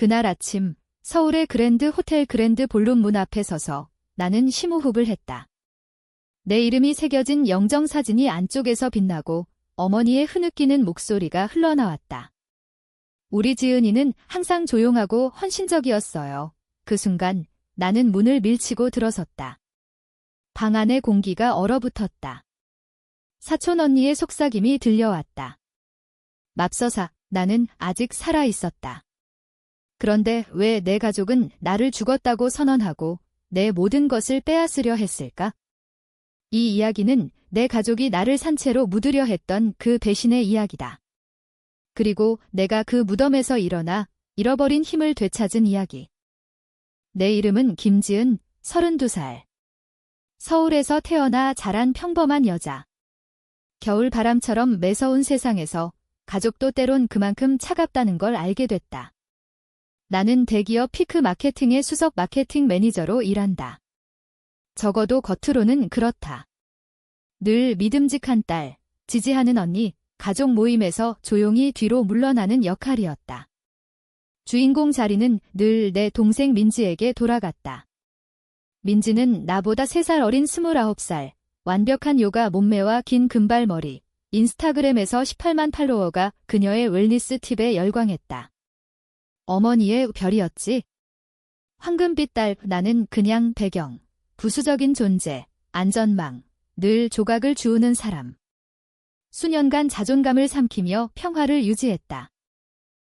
그날 아침 서울의 그랜드 호텔 그랜드 볼룸 문 앞에 서서 나는 심호흡을 했다. 내 이름이 새겨진 영정사진이 안쪽에서 빛나고 어머니의 흐느끼는 목소리가 흘러나왔다. 우리 지은이는 항상 조용하고 헌신적이었어요. 그 순간 나는 문을 밀치고 들어섰다. 방 안의 공기가 얼어붙었다. 사촌 언니의 속삭임이 들려왔다. 맙서사, 나는 아직 살아 있었다. 그런데 왜 내 가족은 나를 죽었다고 선언하고 내 모든 것을 빼앗으려 했을까? 이 이야기는 내 가족이 나를 산채로 묻으려 했던 그 배신의 이야기다. 그리고 내가 그 무덤에서 일어나 잃어버린 힘을 되찾은 이야기. 내 이름은 김지은, 32살. 서울에서 태어나 자란 평범한 여자. 겨울 바람처럼 매서운 세상에서 가족도 때론 그만큼 차갑다는 걸 알게 됐다. 나는 대기업 피크 마케팅의 수석 마케팅 매니저로 일한다. 적어도 겉으로는 그렇다. 늘 믿음직한 딸, 지지하는 언니, 가족 모임에서 조용히 뒤로 물러나는 역할이었다. 주인공 자리는 늘 내 동생 민지에게 돌아갔다. 민지는 나보다 3살 어린 29살, 완벽한 요가 몸매와 긴 금발머리, 인스타그램에서 18만 팔로워가 그녀의 웰니스 팁에 열광했다. 어머니의 별이었지. 황금빛 딸, 나는 그냥 배경, 부수적인 존재, 안전망, 늘 조각을 주우는 사람. 수년간 자존감을 삼키며 평화를 유지했다.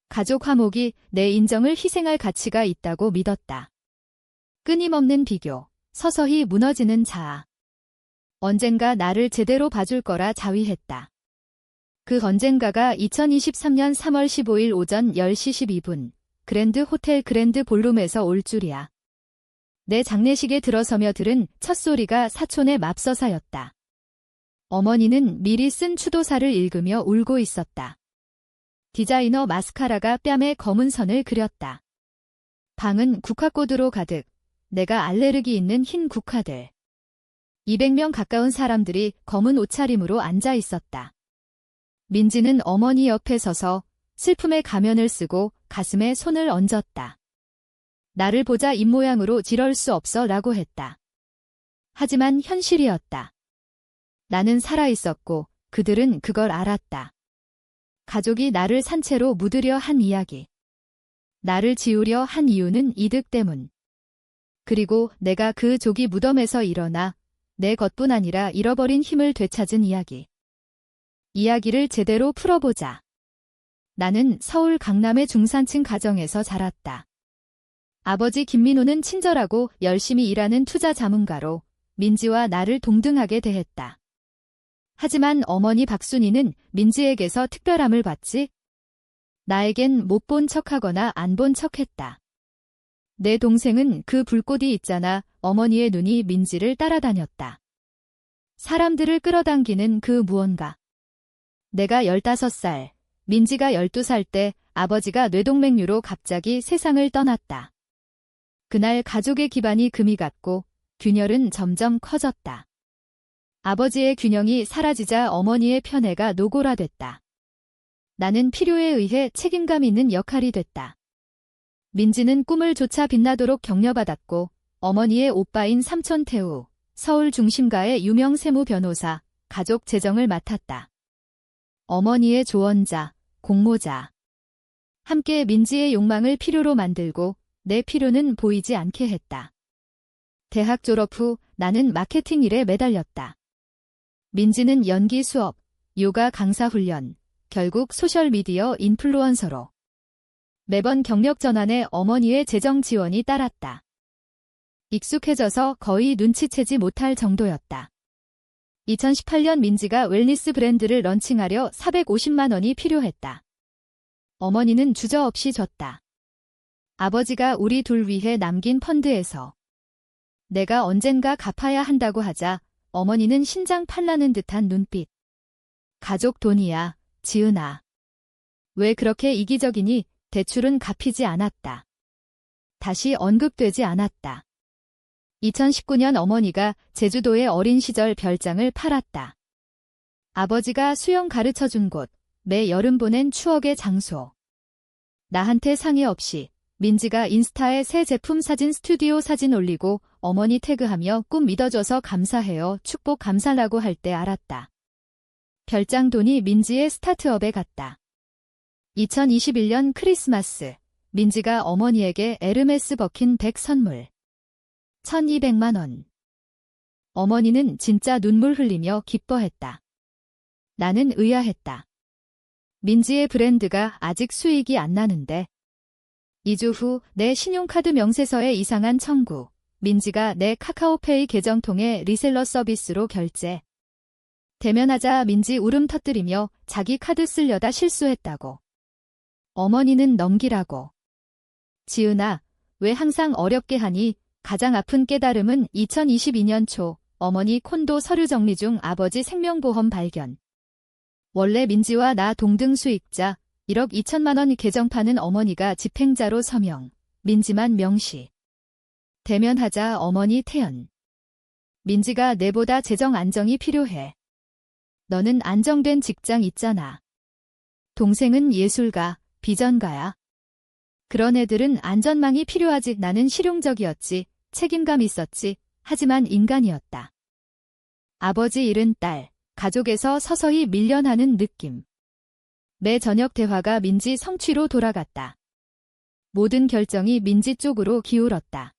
가족 화목이 내 인정을 희생할 가치가 있다고 믿었다. 끊임없는 비교, 서서히 무너지는 자아. 언젠가 나를 제대로 봐줄 거라 자위했다. 그 언젠가가 2023년 3월 15일 오전 10시 12분 그랜드 호텔 그랜드 볼룸에서 올 줄이야. 내 장례식에 들어서며 들은 첫 소리가 사촌의 맙서사였다. 어머니는 미리 쓴 추도사를 읽으며 울고 있었다. 디자이너 마스카라가 뺨에 검은 선을 그렸다. 방은 국화꽃으로 가득, 내가 알레르기 있는 흰 국화들. 200명 가까운 사람들이 검은 옷차림으로 앉아 있었다. 민지는 어머니 옆에 서서 슬픔의 가면을 쓰고 가슴에 손을 얹었다. 나를 보자 입모양으로 지럴 수 없어 라고 했다. 하지만 현실이었다. 나는 살아있었고 그들은 그걸 알았다. 가족이 나를 산채로 묻으려 한 이야기. 나를 지우려 한 이유는 이득 때문. 그리고 내가 그 조기 무덤에서 일어나 내 것뿐 아니라 잃어버린 힘을 되찾은 이야기. 이야기를 제대로 풀어보자. 나는 서울 강남의 중산층 가정에서 자랐다. 아버지 김민호는 친절하고 열심히 일하는 투자 자문가로 민지와 나를 동등하게 대했다. 하지만 어머니 박순희는 민지에게서 특별함을 받지? 나에겐 못 본 척하거나 안 본 척했다. 내 동생은 그 불꽃이 있잖아 어머니의 눈이 민지를 따라다녔다. 사람들을 끌어당기는 그 무언가. 내가 15살, 민지가 12살 때 아버지가 뇌동맥류로 갑자기 세상을 떠났다. 그날 가족의 기반이 금이 갔고 균열은 점점 커졌다. 아버지의 균형이 사라지자 어머니의 편애가 노골화됐다. 나는 필요에 의해 책임감 있는 역할이 됐다. 민지는 꿈을 쫓아 빛나도록 격려받았고 어머니의 오빠인 삼촌 태우, 서울 중심가의 유명 세무 변호사, 가족 재정을 맡았다. 어머니의 조언자, 공모자. 함께 민지의 욕망을 필요로 만들고 내 필요는 보이지 않게 했다. 대학 졸업 후 나는 마케팅 일에 매달렸다. 민지는 연기 수업, 요가 강사 훈련, 결국 소셜미디어 인플루언서로. 매번 경력 전환에 어머니의 재정 지원이 따랐다. 익숙해져서 거의 눈치채지 못할 정도였다. 2018년 민지가 웰니스 브랜드를 런칭하려 450만 원이 필요했다. 어머니는 주저없이 줬다. 아버지가 우리 둘 위해 남긴 펀드에서. 내가 언젠가 갚아야 한다고 하자 어머니는 신장 팔라는 듯한 눈빛. 가족 돈이야, 지은아. 왜 그렇게 이기적이니? 대출은 갚이지 않았다. 다시 언급되지 않았다. 2019년 어머니가 제주도의 어린 시절 별장을 팔았다. 아버지가 수영 가르쳐준 곳, 매 여름 보낸 추억의 장소. 나한테 상의 없이 민지가 인스타에 새 제품 사진 스튜디오 사진 올리고 어머니 태그하며 꿈 믿어줘서 감사해요. 축복 감사라고 할 때 알았다. 별장 돈이 민지의 스타트업에 갔다. 2021년 크리스마스, 민지가 어머니에게 에르메스 버킨 100 선물. 1200만 원. 어머니는 진짜 눈물 흘리며 기뻐했다. 나는 의아했다. 민지의 브랜드가 아직 수익이 안 나는데. 2주 후 내 신용카드 명세서에 이상한 청구. 민지가 내 카카오페이 계정 통해 리셀러 서비스로 결제. 대면하자 민지 울음 터뜨리며 자기 카드 쓰려다 실수했다고. 어머니는 넘기라고. 지은아, 왜 항상 어렵게 하니? 가장 아픈 깨달음은 2022년 초 어머니 콘도 서류 정리 중 아버지 생명보험 발견. 원래 민지와 나 동등 수익자 1억 2천만 원 계정파는 어머니가 집행자로 서명, 민지만 명시. 대면하자 어머니 태연. 민지가 내보다 재정 안정이 필요해. 너는 안정된 직장 있잖아. 동생은 예술가, 비전가야. 그런 애들은 안전망이 필요하지. 나는 실용적이었지. 책임감 있었지. 하지만 인간이었다. 아버지 잃은 딸, 가족에서 서서히 밀려나는 느낌. 매 저녁 대화가 민지 성취로 돌아갔다. 모든 결정이 민지 쪽으로 기울었다.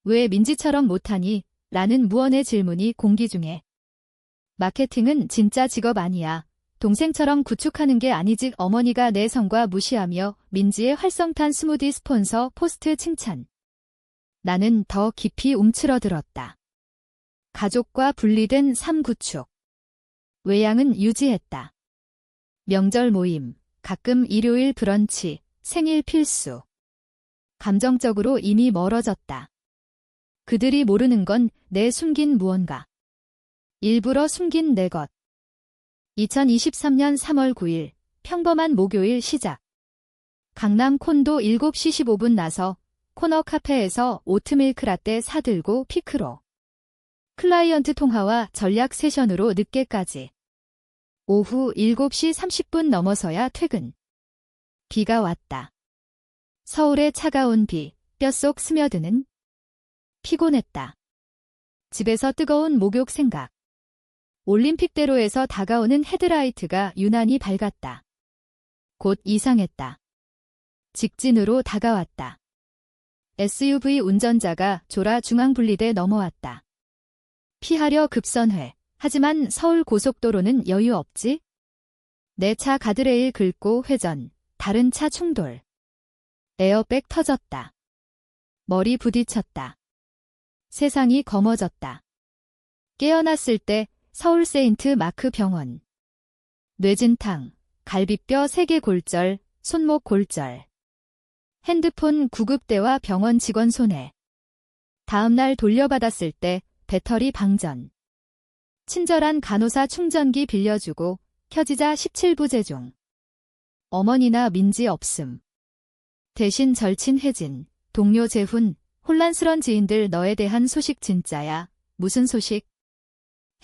왜 민지처럼 못하니? 라는 무언의 질문이 공기 중에. 마케팅은 진짜 직업 아니야. 동생처럼 구축하는 게 아니지. 어머니가 내 성과 무시하며 민지의 활성탄 스무디 스폰서 포스트 칭찬. 나는 더 깊이 움츠러들었다. 가족과 분리된 삶 구축. 외양은 유지했다. 명절 모임, 가끔 일요일 브런치, 생일 필수. 감정적으로 이미 멀어졌다. 그들이 모르는 건 내 숨긴 무언가. 일부러 숨긴 내 것. 2023년 3월 9일, 평범한 목요일 시작. 강남 콘도 7시 15분 나서 코너 카페에서 오트밀크 라떼 사들고 피크로. 클라이언트 통화와 전략 세션으로 늦게까지. 오후 7시 30분 넘어서야 퇴근. 비가 왔다. 서울의 차가운 비, 뼛속 스며드는. 피곤했다. 집에서 뜨거운 목욕 생각. 올림픽대로에서 다가오는 헤드라이트가 유난히 밝았다. 곧 이상했다. 직진으로 다가왔다. SUV 운전자가 졸아 중앙분리대 넘어왔다. 피하려 급선회. 하지만 서울 고속도로는 여유 없지? 내 차 가드레일 긁고 회전, 다른 차 충돌. 에어백 터졌다. 머리 부딪혔다. 세상이 검어졌다. 깨어났을 때 서울 세인트 마크 병원. 뇌진탕, 갈비뼈 3개 골절, 손목 골절. 핸드폰 구급대와 병원 직원 손해. 다음날 돌려받았을 때 배터리 방전. 친절한 간호사 충전기 빌려주고 켜지자 17부 제종. 어머니나 민지 없음. 대신 절친 혜진, 동료 재훈, 혼란스런 지인들. 너에 대한 소식 진짜야. 무슨 소식?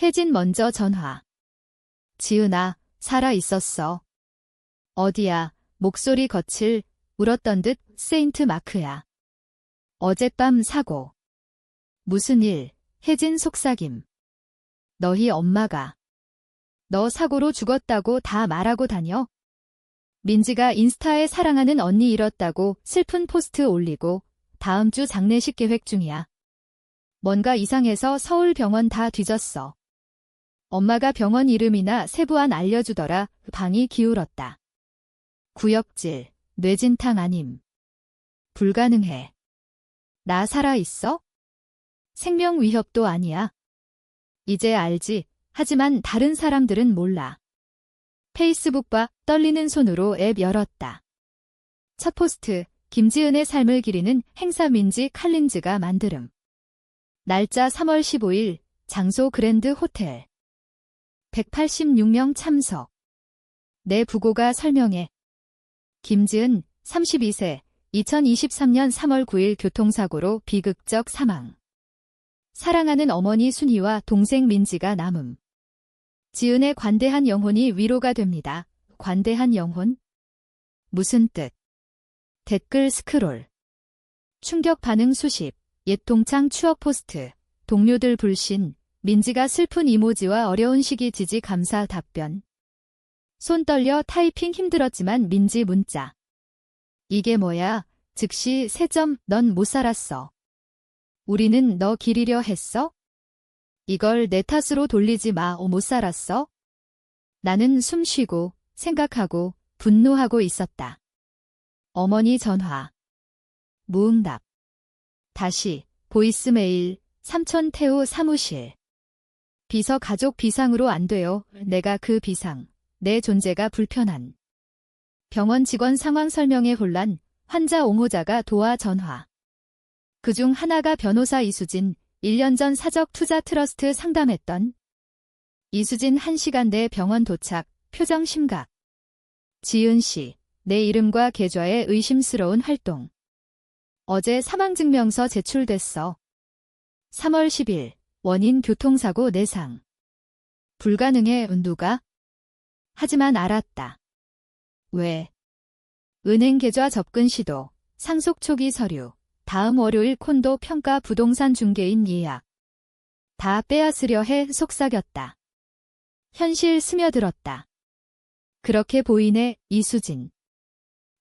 혜진 먼저 전화. 지은아, 살아 있었어. 어디야? 목소리 거칠, 울었던 듯. 세인트 마크야. 어젯밤 사고. 무슨 일? 혜진 속삭임. 너희 엄마가. 너 사고로 죽었다고 다 말하고 다녀? 민지가 인스타에 사랑하는 언니 잃었다고 슬픈 포스트 올리고 다음 주 장례식 계획 중이야. 뭔가 이상해서 서울 병원 다 뒤졌어. 엄마가 병원 이름이나 세부안 알려주더라. 방이 기울었다. 구역질, 뇌진탕 아님. 불가능해. 나 살아있어? 생명 위협도 아니야. 이제 알지. 하지만 다른 사람들은 몰라. 페이스북 봐. 떨리는 손으로 앱 열었다. 첫 포스트. 김지은의 삶을 기리는 행사 민지 칼린즈가 만들음. 날짜 3월 15일. 장소 그랜드 호텔. 186명 참석. 내 부고가 설명해. 김지은, 32세, 2023년 3월 9일 교통사고로 비극적 사망. 사랑하는 어머니 순희와 동생 민지가 남음. 지은의 관대한 영혼이 위로가 됩니다. 관대한 영혼? 무슨 뜻? 댓글 스크롤. 충격 반응 수십. 옛 동창 추억 포스트. 동료들 불신. 민지가 슬픈 이모지와 어려운 시기 지지 감사 답변. 손 떨려 타이핑 힘들었지만 민지 문자. 이게 뭐야? 즉시 3점. 넌 못 살았어. 우리는 너 기리려 했어? 이걸 내 탓으로 돌리지 마. 못 살았어? 나는 숨 쉬고 생각하고 분노하고 있었다. 어머니 전화. 무응답. 다시 보이스메일. 삼촌 태우 사무실. 비서 가족 비상으로 안 돼요. 내가 그 비상. 내 존재가 불편한. 병원 직원 상황 설명에 혼란. 환자 옹호자가 도와 전화. 그중 하나가 변호사 이수진. 1년 전 사적 투자 트러스트 상담했던. 이수진 1시간 내 병원 도착. 표정 심각. 지은 씨. 내 이름과 계좌에 의심스러운 활동. 어제 사망증명서 제출됐어. 3월 10일. 원인 교통사고 내상. 불가능해. 누가? 하지만 알았다. 왜? 은행 계좌 접근 시도. 상속 초기 서류. 다음 월요일 콘도 평가 부동산 중개인 예약. 다 빼앗으려 해. 속삭였다. 현실 스며들었다. 그렇게 보이네. 이수진.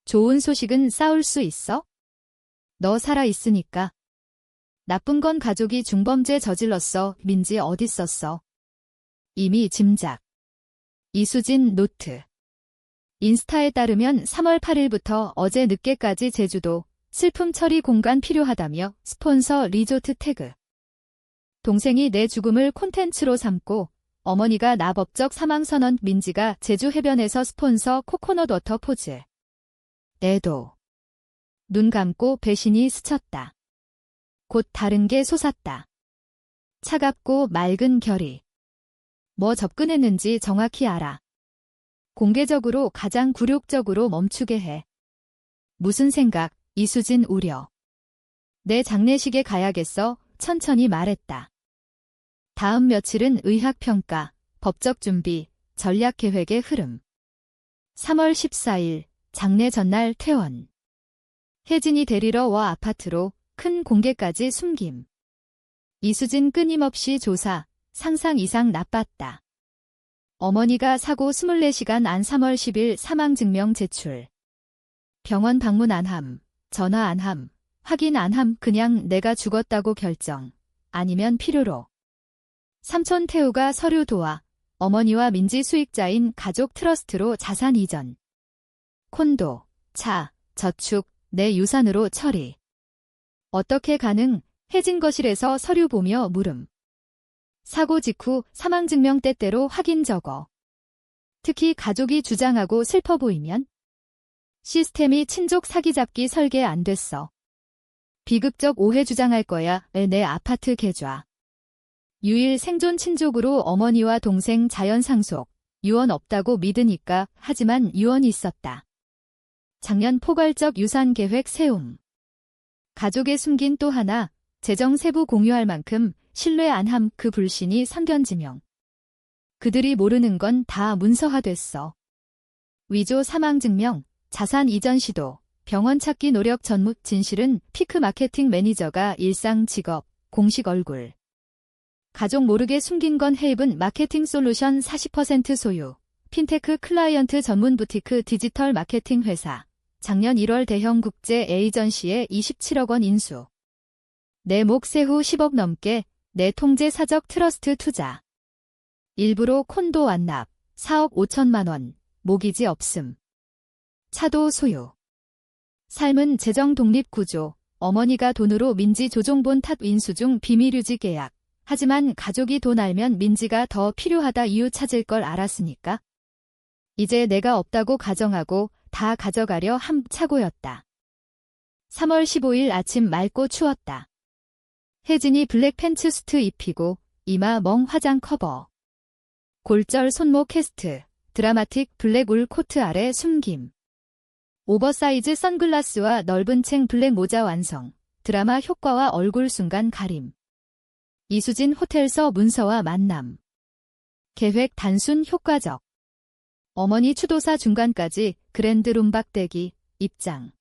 좋은 소식은 싸울 수 있어? 너 살아있으니까. 나쁜 건 가족이 중범죄 저질렀어. 민지 어딨었어? 이미 짐작. 이수진 노트. 인스타에 따르면 3월 8일부터 어제 늦게까지 제주도 슬픔 처리 공간 필요하다며 스폰서 리조트 태그. 동생이 내 죽음을 콘텐츠로 삼고 어머니가 나 법적 사망선언. 민지가 제주 해변에서 스폰서 코코넛 워터 포즈. 애도. 눈 감고 배신이 스쳤다. 곧 다른 게 솟았다. 차갑고 맑은 결의. 뭐 접근했는지 정확히 알아. 공개적으로 가장 굴욕적으로 멈추게 해. 무슨 생각? 이수진 우려. 내 장례식에 가야겠어. 천천히 말했다. 다음 며칠은 의학평가, 법적 준비, 전략계획의 흐름. 3월 14일, 장례 전날 퇴원. 혜진이 데리러 와 아파트로. 큰 공개까지 숨김. 이수진 끊임없이 조사. 상상 이상 나빴다. 어머니가 사고 24시간 안. 3월 10일 사망증명 제출. 병원 방문 안함. 전화 안함. 확인 안함. 그냥 내가 죽었다고 결정. 아니면 필요로. 삼촌 태우가 서류 도와. 어머니와 민지 수익자인 가족 트러스트로 자산 이전. 콘도, 차, 저축, 내 유산으로 처리. 어떻게 가능? 혜진 거실에서 서류 보며 물음. 사고 직후 사망증명 때때로 확인 적어. 특히 가족이 주장하고 슬퍼 보이면? 시스템이 친족 사기잡기 설계 안 됐어. 비극적 오해 주장할 거야. 내 아파트 계좌. 유일 생존 친족으로 어머니와 동생 자연 상속. 유언 없다고 믿으니까. 하지만 유언이 있었다. 작년 포괄적 유산 계획 세움. 가족에 숨긴 또 하나. 재정 세부 공유할 만큼 신뢰 안함. 그 불신이 선견지명. 그들이 모르는 건 다 문서화됐어. 위조 사망증명, 자산 이전 시도, 병원 찾기 노력 전무. 진실은 피크 마케팅 매니저가 일상 직업, 공식 얼굴. 가족 모르게 숨긴 건 헤이븐 마케팅 솔루션 40% 소유. 핀테크 클라이언트 전문 부티크 디지털 마케팅 회사. 작년 1월 대형 국제 에이전시에 27억 원 인수. 내 목 세후 10억 넘게. 내 통제 사적 트러스트 투자. 일부러 콘도 완납. 4억 5천만 원. 모기지 없음. 차도 소유. 삶은 재정 독립 구조. 어머니가 돈으로 민지 조종본 탓. 인수 중 비밀 유지 계약. 하지만 가족이 돈 알면 민지가 더 필요하다 이유 찾을 걸 알았으니까. 이제 내가 없다고 가정하고 다 가져가려 함. 착오였다. 3월 15일 아침 맑고 추웠다. 혜진이 블랙 팬츠 수트 입히고 이마 멍 화장 커버. 골절 손목 캐스트. 드라마틱 블랙 울 코트 아래 숨김. 오버사이즈 선글라스와 넓은 챙 블랙 모자 완성. 드라마 효과와 얼굴 순간 가림. 이수진 호텔서 문서와 만남. 계획 단순 효과적. 어머니 추도사 중간까지 그랜드 룸박대기 입장.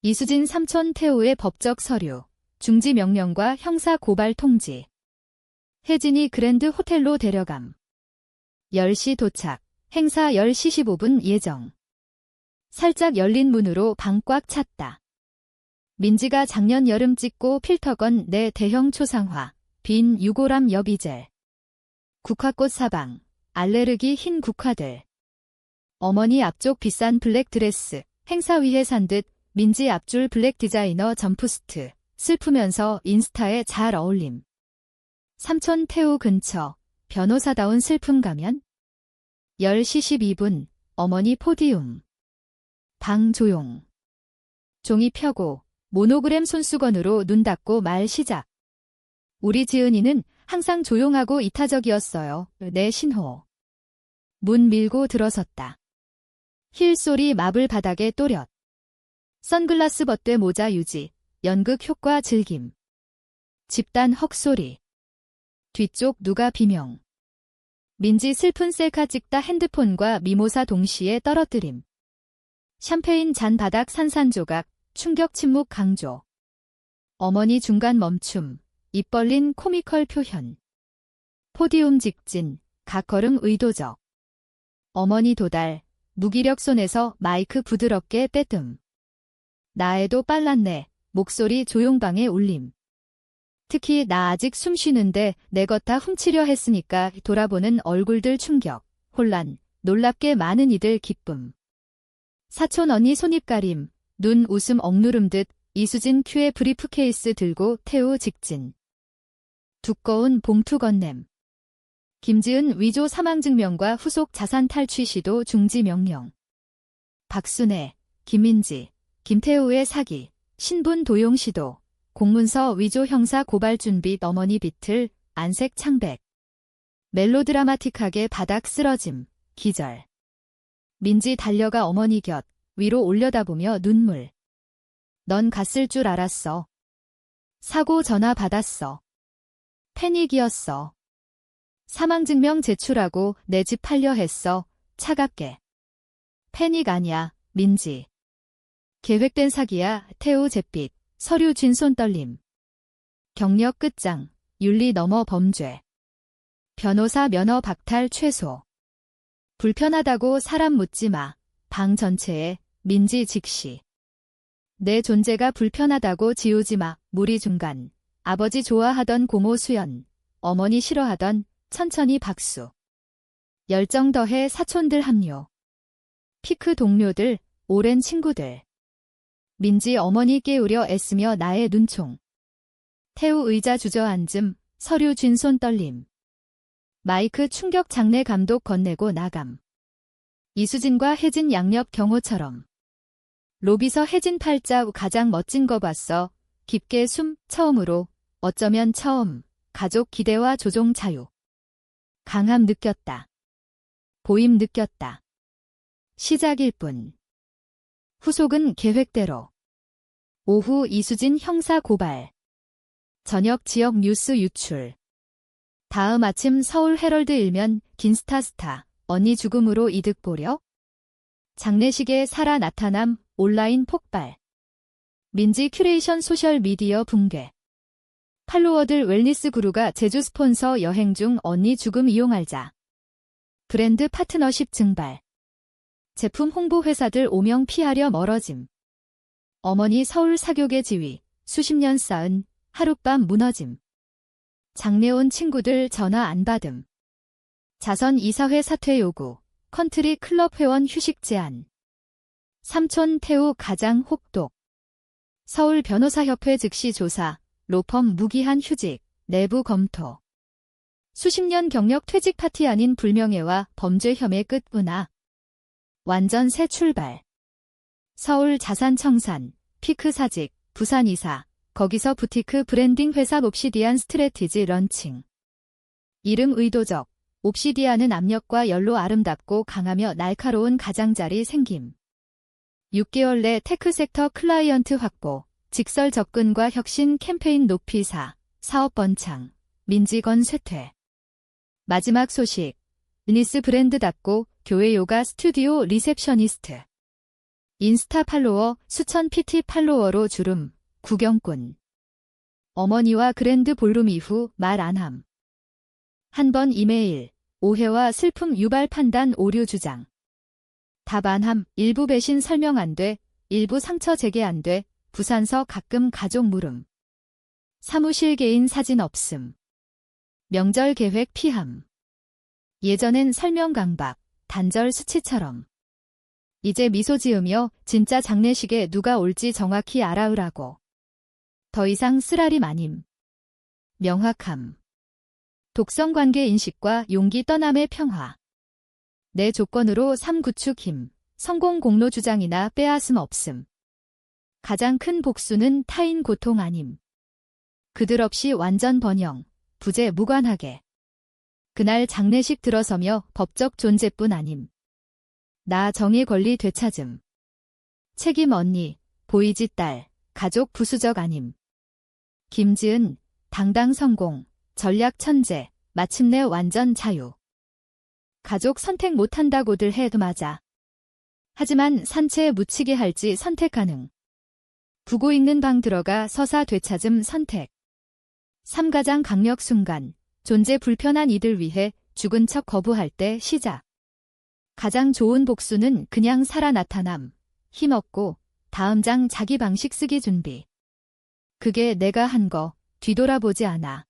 이수진 삼촌 태우의 법적 서류, 중지 명령과 형사 고발 통지. 혜진이 그랜드 호텔로 데려감. 10시 도착, 행사 10시 15분 예정. 살짝 열린 문으로 방 꽉 찼다. 민지가 작년 여름 찍고 필터 건 내 대형 초상화, 빈 유골암 여비젤. 국화꽃 사방, 알레르기 흰 국화들. 어머니 앞쪽 비싼 블랙 드레스, 행사 위에 산 듯 민지 앞줄 블랙 디자이너 점프스트, 슬프면서 인스타에 잘 어울림. 삼촌 태우 근처, 변호사다운 슬픔 가면? 10시 12분, 어머니 포디움. 방 조용. 종이 펴고, 모노그램 손수건으로 눈 닫고 말 시작. 우리 지은이는 항상 조용하고 이타적이었어요. 내 신호. 문 밀고 들어섰다. 힐 소리 마블 바닥에 또렷. 선글라스 벗되 모자 유지, 연극 효과 즐김. 집단 헉소리. 뒤쪽 누가 비명. 민지 슬픈 셀카 찍다 핸드폰과 미모사 동시에 떨어뜨림. 샴페인 잔 바닥 산산조각, 충격 침묵 강조. 어머니 중간 멈춤, 입 벌린 코미컬 표현. 포디움 직진, 각걸음 의도적. 어머니 도달, 무기력 손에서 마이크 부드럽게 떼뜸. 나에도 빨랐네, 목소리 조용방에 울림. 특히 나 아직 숨 쉬는데 내 것 다 훔치려 했으니까 돌아보는 얼굴들 충격, 혼란, 놀랍게 많은 이들 기쁨. 사촌 언니 손입가림, 눈 웃음 억누름 듯 이수진 큐의 브리프케이스 들고 태우 직진. 두꺼운 봉투 건냄. 김지은 위조 사망증명과 후속 자산 탈취 시도 중지 명령. 박순애, 김민지, 김태우의 사기, 신분 도용 시도, 공문서 위조 형사 고발 준비 어머니 비틀, 안색 창백. 멜로드라마틱하게 바닥 쓰러짐, 기절. 민지 달려가 어머니 곁, 위로 올려다보며 눈물. 넌 갔을 줄 알았어. 사고 전화 받았어. 패닉이었어. 사망증명 제출하고 내 집 팔려 했어. 차갑게. 패닉 아니야, 민지. 계획된 사기야, 태우 잿빛, 서류 쥔손 떨림. 경력 끝장, 윤리 넘어 범죄. 변호사 면허 박탈 최소. 불편하다고 사람 묻지 마. 방 전체에 민지 직시. 내 존재가 불편하다고 지우지 마. 무리 중간. 아버지 좋아하던 고모 수연. 어머니 싫어하던 천천히 박수. 열정 더해 사촌들 합류. 피크 동료들, 오랜 친구들. 민지 어머니 깨우려 애쓰며 나의 눈총. 태우 의자 주저앉음, 서류 쥔손 떨림. 마이크 충격 장례 감독 건네고 나감. 이수진과 혜진 양옆 경호처럼. 로비서 혜진 팔자 가장 멋진 거 봤어. 깊게 숨, 처음으로. 어쩌면 처음. 가족 기대와 조종 자유. 강함 느꼈다. 보임 느꼈다. 시작일 뿐. 후속은 계획대로. 오후 이수진 형사 고발. 저녁 지역 뉴스 유출. 다음 아침 서울 헤럴드 일면 긴스타 언니 죽음으로 이득 보려? 장례식에 살아 나타남 온라인 폭발. 민지 큐레이션 소셜 미디어 붕괴. 팔로워들 웰니스 구루가 제주 스폰서 여행 중 언니 죽음 이용할자. 브랜드 파트너십 증발. 제품 홍보 회사들 오명 피하려 멀어짐. 어머니 서울 사교계 지위, 수십 년 쌓은 하룻밤 무너짐. 장례 온 친구들 전화 안 받음. 자선 이사회 사퇴 요구, 컨트리 클럽 회원 휴식 제한. 삼촌 태우 가장 혹독. 서울 변호사협회 즉시 조사, 로펌 무기한 휴직, 내부 검토. 수십 년 경력 퇴직 파티 아닌 불명예와 범죄 혐의 끝문화. 완전 새 출발. 서울 자산 청산, 피크 사직, 부산 이사, 거기서 부티크 브랜딩 회사 옵시디안 스트래티지 런칭. 이름 의도적, 옵시디안은 압력과 열로 아름답고 강하며 날카로운 가장자리 생김. 6개월 내 테크 섹터 클라이언트 확보, 직설 접근과 혁신 캠페인 높이사, 사업 번창, 민지건 쇠퇴. 마지막 소식, 니스 브랜드 닫고 교회 요가 스튜디오 리셉셔니스트. 인스타 팔로워 수천 PT 팔로워로 주름, 구경꾼. 어머니와 그랜드 볼룸 이후 말 안함. 한 번 이메일, 오해와 슬픔 유발 판단 오류 주장. 답 안함, 일부 배신 설명 안 돼, 일부 상처 재개 안 돼, 부산서 가끔 가족 물음. 사무실 개인 사진 없음. 명절 계획 피함. 예전엔 설명 강박, 단절 수치처럼. 이제 미소 지으며 진짜 장례식에 누가 올지 정확히 알아으라고. 더 이상 쓰라림 아님. 명확함. 독성관계 인식과 용기 떠남의 평화. 내 조건으로 삶 구축 힘, 성공 공로 주장이나 빼앗음 없음. 가장 큰 복수는 타인 고통 아님. 그들 없이 완전 번영, 부재 무관하게. 그날 장례식 들어서며 법적 존재뿐 아님. 나 정의 권리 되찾음. 책임 언니, 보이지 딸, 가족 부수적 아님. 김지은, 당당 성공, 전략 천재, 마침내 완전 자유. 가족 선택 못한다고들 해도 맞아. 하지만 산채에 묻히게 할지 선택 가능. 부고 있는 방 들어가 서사 되찾음 선택. 삼가장 강력 순간, 존재 불편한 이들 위해 죽은 척 거부할 때 시작. 가장 좋은 복수는 그냥 살아 나타남, 힘없고 다음 장 자기 방식 쓰기 준비. 그게 내가 한 거, 뒤돌아보지 않아.